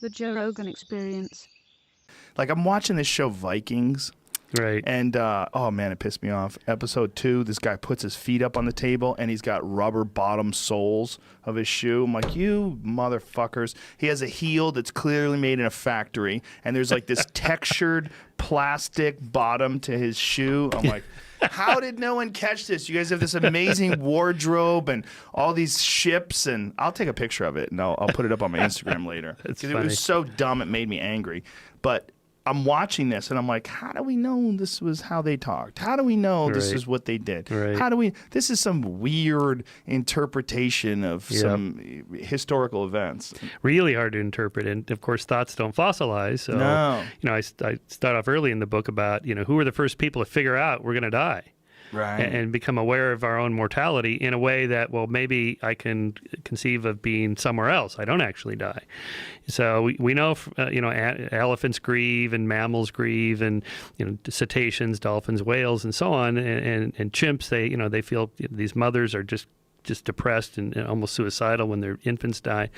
The Joe Rogan Experience. Like, I'm watching this show Vikings. Right. And, oh, man, it pissed me off. Episode 2, this guy puts his feet up on the table, and he's got rubber bottom soles of his shoe. I'm like, you motherfuckers. He has a heel that's clearly made in a factory, and there's, like, this textured plastic bottom to his shoe. I'm like, how did no one catch this? You guys have this amazing wardrobe and all these ships, and I'll take a picture of it, and I'll put it up on my Instagram later. That's It funny. was so dumb, it made me angry. But I'm watching this, and I'm like, how do we know this was how they talked? How do we know this Right. is what they did? Right. How do we? This is some weird interpretation of Yeah. some historical events. Really hard to interpret, and of course thoughts don't fossilize. So No. I start off early in the book about who are the first people to figure out we're going to die. Right. And become aware of our own mortality in a way that, well, maybe I can conceive of being somewhere else. I don't actually die. So we know, elephants grieve and mammals grieve, and cetaceans, dolphins, whales, and so on, and chimps. They feel these mothers are just depressed and almost suicidal when their infants die.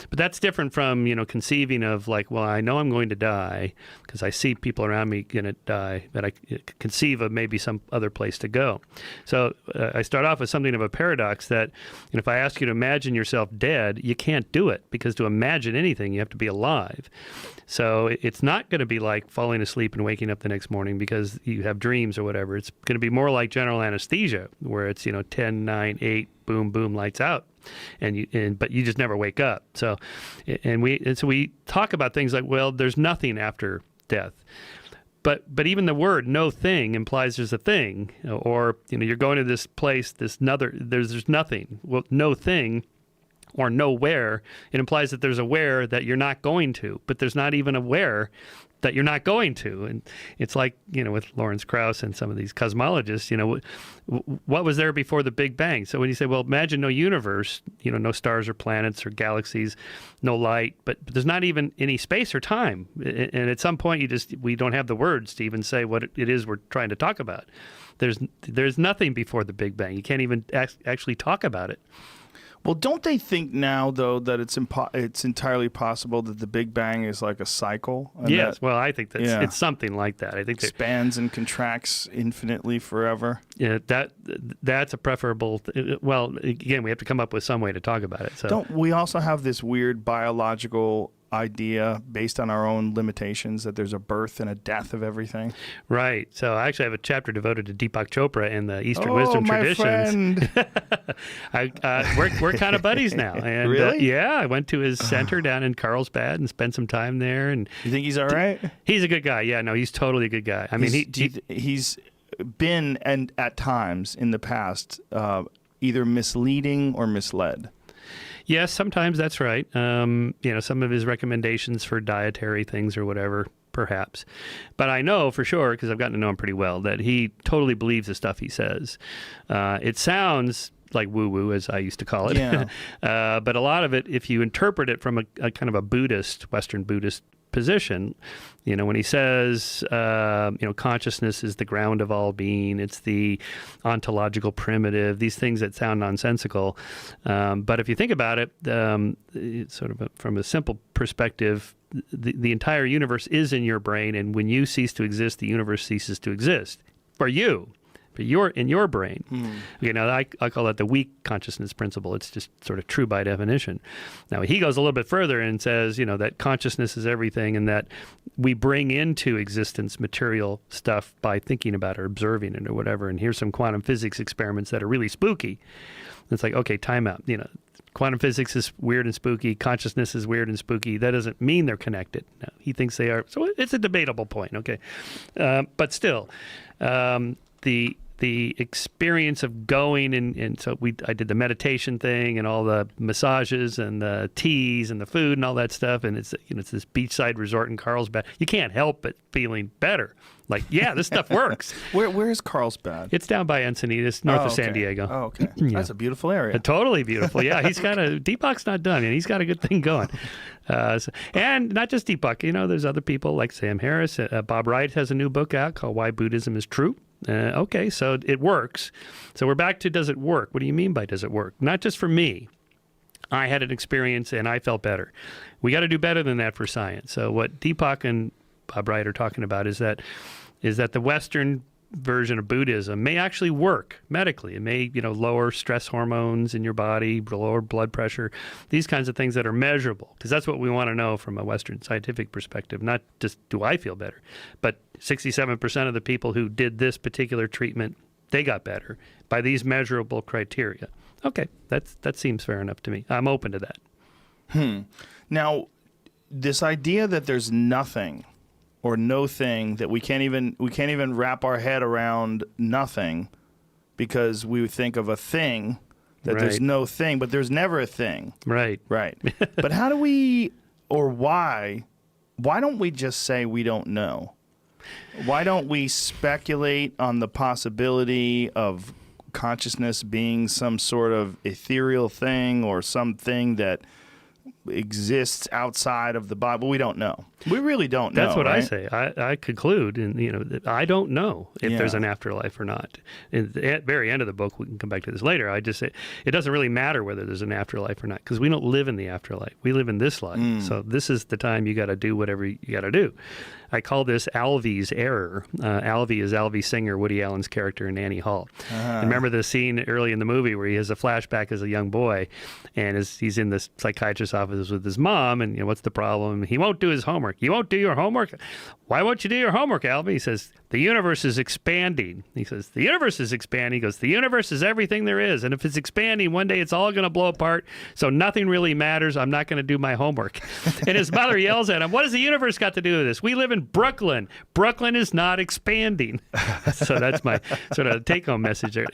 But that's different from, conceiving of like, well, I know I'm going to die because I see people around me going to die, but I conceive of maybe some other place to go. So I start off with something of a paradox that if I ask you to imagine yourself dead, you can't do it, because to imagine anything, you have to be alive. So it's not going to be like falling asleep and waking up the next morning because you have dreams or whatever. It's going to be more like general anesthesia, where it's 10, 9, 8, boom, boom, lights out, but you just never wake up. So, and so we talk about things like, well, there's nothing after death. But even the word "no thing" implies there's a thing, or you're going to this place, there's nothing. Well, no thing. Or nowhere, it implies that there's a where that you're not going to, but there's not even a where that you're not going to. And it's like, with Lawrence Krauss and some of these cosmologists, what was there before the Big Bang? So when you say, well, imagine no universe, no stars or planets or galaxies, no light, but there's not even any space or time. And at some point, we don't have the words to even say what it is we're trying to talk about. There's nothing before the Big Bang. You can't even actually talk about it. Well, don't they think now, though, that it's entirely possible that the Big Bang is like a cycle? And Yes, well, I think Yeah. it's something like that. I think expands and contracts infinitely forever. Yeah, that's a preferable. Well, again, we have to come up with some way to talk about it. So Don't we also have this weird biological idea based on our own limitations that there's a birth and a death of everything? Right. So I actually have a chapter devoted to Deepak Chopra and the Eastern wisdom my traditions. Friend. We're kind of buddies now. And, Really? Yeah, I went to his center down in Carlsbad and spent some time there. And You think he's all right? he's a good guy. Yeah, no, he's totally a good guy. I mean, he's been, and at times in the past, either misleading or misled. yes, sometimes that's right. Some of his recommendations for dietary things or whatever, perhaps. But I know for sure, because I've gotten to know him pretty well, that he totally believes the stuff he says. It sounds like woo-woo, as I used to call it. Yeah. But a lot of it, if you interpret it from a kind of a Buddhist, Western Buddhist position, when he says, consciousness is the ground of all being, it's the ontological primitive, these things that sound nonsensical. But if you think about it, it's sort of from a simple perspective, the entire universe is in your brain, and when you cease to exist, the universe ceases to exist for you. But you're in your brain. I call that the weak consciousness principle. It's just sort of true by definition. Now, he goes a little bit further and says, that consciousness is everything, and that we bring into existence material stuff by thinking about it or observing it or whatever. And here's some quantum physics experiments that are really spooky. It's like, okay, time out. Quantum physics is weird and spooky. Consciousness is weird and spooky. That doesn't mean they're connected. No, he thinks they are. So it's a debatable point, okay? But still, the experience of going and so I did the meditation thing and all the massages and the teas and the food and all that stuff, and it's this beachside resort in Carlsbad. You can't help but feeling better. Like, yeah, this stuff works. Where is Carlsbad? It's down by Encinitas, north of San okay. Diego. Oh, okay. Yeah. That's a beautiful area. Totally beautiful. Yeah, Deepak's not done, and he's got a good thing going. And not just Deepak. There's other people like Sam Harris. Bob Wright has a new book out called Why Buddhism is True. Okay, so it works. So we're back to, does it work? What do you mean by does it work? Not just for me. I had an experience and I felt better. We got to do better than that for science. So what Deepak and Bob Wright are talking about is that the Western version of Buddhism may actually work medically. It may, lower stress hormones in your body, lower blood pressure, these kinds of things that are measurable, because that's what we want to know from a Western scientific perspective, not just do I feel better, but 67% of the people who did this particular treatment, they got better by these measurable criteria. Okay, that seems fair enough to me. I'm open to that. Now, this idea that there's nothing or no thing, that we can't even wrap our head around nothing, because we would think of a thing, that there's no thing, but there's never a thing. Right. But how do we, or why don't we just say we don't know? Why don't we speculate on the possibility of consciousness being some sort of ethereal thing or something that exists outside of the body? We don't know. We really don't know. That's what right? I say. I conclude, and that I don't know if there's an afterlife or not. At the very end of the book, we can come back to this later. I just say it doesn't really matter whether there's an afterlife or not, because we don't live in the afterlife. We live in this life. So this is the time you got to do whatever you got to do. I call this Alvey's error. Alvey is Alvey Singer, Woody Allen's character in Annie Hall. And remember the scene early in the movie where he has a flashback as a young boy, and he's in the psychiatrist's office with his mom, and what's the problem? He won't do his homework. You won't do your homework? Why won't you do your homework, Alvey? He says, the universe is expanding. He says, the universe is expanding. He goes, the universe is everything there is. And if it's expanding, one day it's all going to blow apart. So nothing really matters. I'm not going to do my homework. And his mother yells at him, what does the universe got to do with this? We live in Brooklyn. Brooklyn is not expanding. So that's my sort of take-home message there.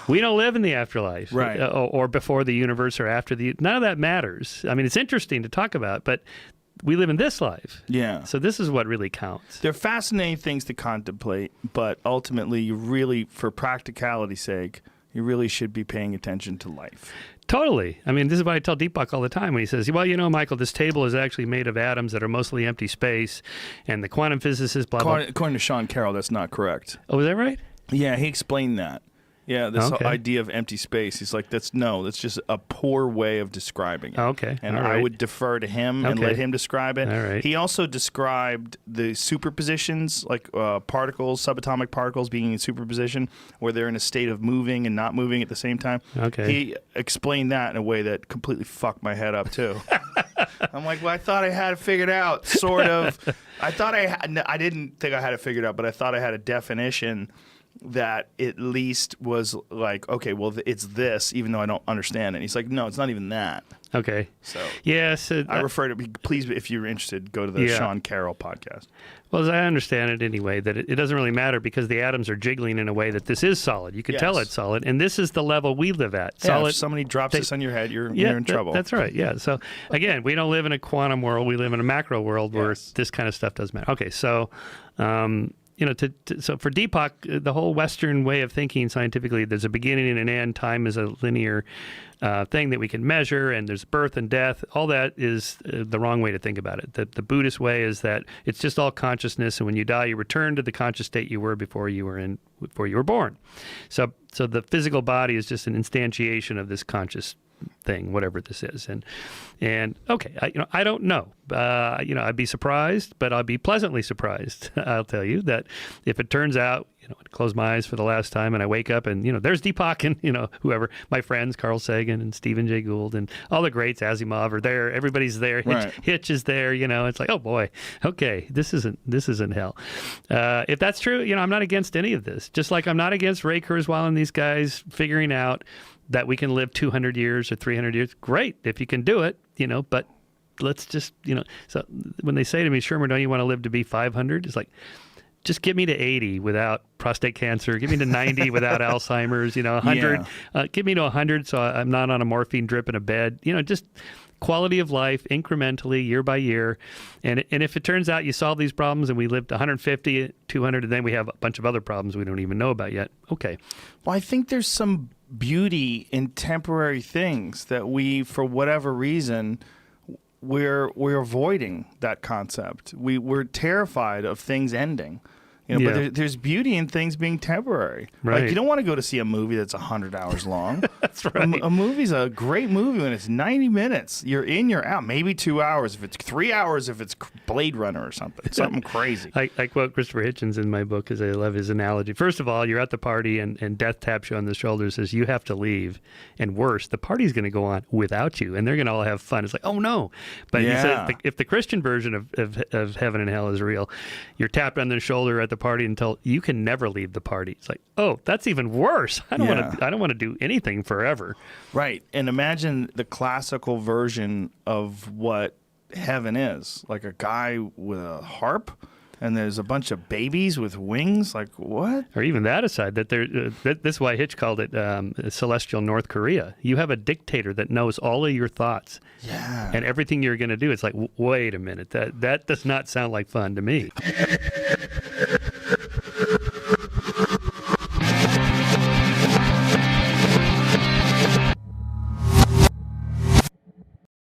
We don't live in the afterlife. Right. Or before the universe or after the... None of that matters. I mean, it's interesting to talk about, but we live in this life. Yeah. So this is what really counts. They're fascinating things to contemplate, but ultimately, you really, for practicality's sake, you really should be paying attention to life. Totally. I mean, this is what I tell Deepak all the time when he says, well, Michael, this table is actually made of atoms that are mostly empty space, and the quantum physicists, blah, blah. According to Sean Carroll, that's not correct. Oh, is that right? Yeah, he explained that. Yeah, this whole idea of empty space. He's like, that's just a poor way of describing it. Okay. And all I right. would defer to him and let him describe it. All right. He also described the superpositions, like particles, subatomic particles being in superposition, where they're in a state of moving and not moving at the same time. Okay. He explained that in a way that completely fucked my head up, too. I'm like, well, I thought I had it figured out, sort of. I didn't think I had it figured out, but I thought I had a definition that at least was like, okay, well, it's this, even though I don't understand it. And he's like, no, it's not even that. Okay. So yes, I refer to, please, if you're interested, go to the Sean Carroll podcast. Well, as I understand it anyway, that it doesn't really matter because the atoms are jiggling in a way that this is solid. You can tell it's solid, and this is the level we live at. Solid. If somebody drops this on your head, you're in trouble. That's right. Yeah. So again, we don't live in a quantum world. We live in a macro world where this kind of stuff does matter. Okay. So, so for Deepak, the whole Western way of thinking scientifically, there's a beginning and an end. Time is a linear thing that we can measure, and there's birth and death. All that is the wrong way to think about it. The Buddhist way is that it's just all consciousness, and when you die, you return to the conscious state you were before you were born. So the physical body is just an instantiation of this conscious thing, whatever this is, and okay, I don't know. I'd be surprised, but I'll be pleasantly surprised. I'll tell you that if it turns out, I close my eyes for the last time and I wake up and there's Deepak and whoever, my friends Carl Sagan and Stephen Jay Gould and all the greats, Asimov are there. Everybody's there. Hitch is there. It's like, oh boy, okay, this isn't hell. If that's true, I'm not against any of this. Just like I'm not against Ray Kurzweil and these guys figuring out that we can live 200 years or 300 years. Great if you can do it, but let's just, so when they say to me, Shermer, don't you want to live to be 500? It's like, just get me to 80 without prostate cancer. Give me to 90 without Alzheimer's, 100. Give me to 100 so I'm not on a morphine drip in a bed. Just quality of life incrementally, year by year. And if it turns out you solve these problems and we lived 150, 200, and then we have a bunch of other problems we don't even know about yet, okay. Well, I think there's some beauty in temporary things that we, for whatever reason, we're avoiding that concept. We're terrified of things ending. You know, Yeah. but there's beauty in things being temporary. Right. Like, you don't want to go to see a movie that's 100 hours long. That's right. A movie's a great movie when it's 90 minutes. You're in, you're out. Maybe 2 hours if it's 3 hours if it's Blade Runner or something crazy. I quote Christopher Hitchens in my book because I love his analogy. First of all, you're at the party and death taps you on the shoulder and says, you have to leave. And worse, the party's going to go on without you and they're going to all have fun. It's like, oh no. But he says, if the Christian version of heaven and hell is real, you're tapped on the shoulder at the party until you can never leave the party. It's like, oh, that's even worse. I don't want to do anything forever. Right. And imagine the classical version of what heaven is. Like a guy with a harp and there's a bunch of babies with wings. Like, what? Or even that aside, that this is why Hitch called it celestial North Korea. You have a dictator that knows all of your thoughts and everything you're going to do. It's like, wait a minute, that does not sound like fun to me.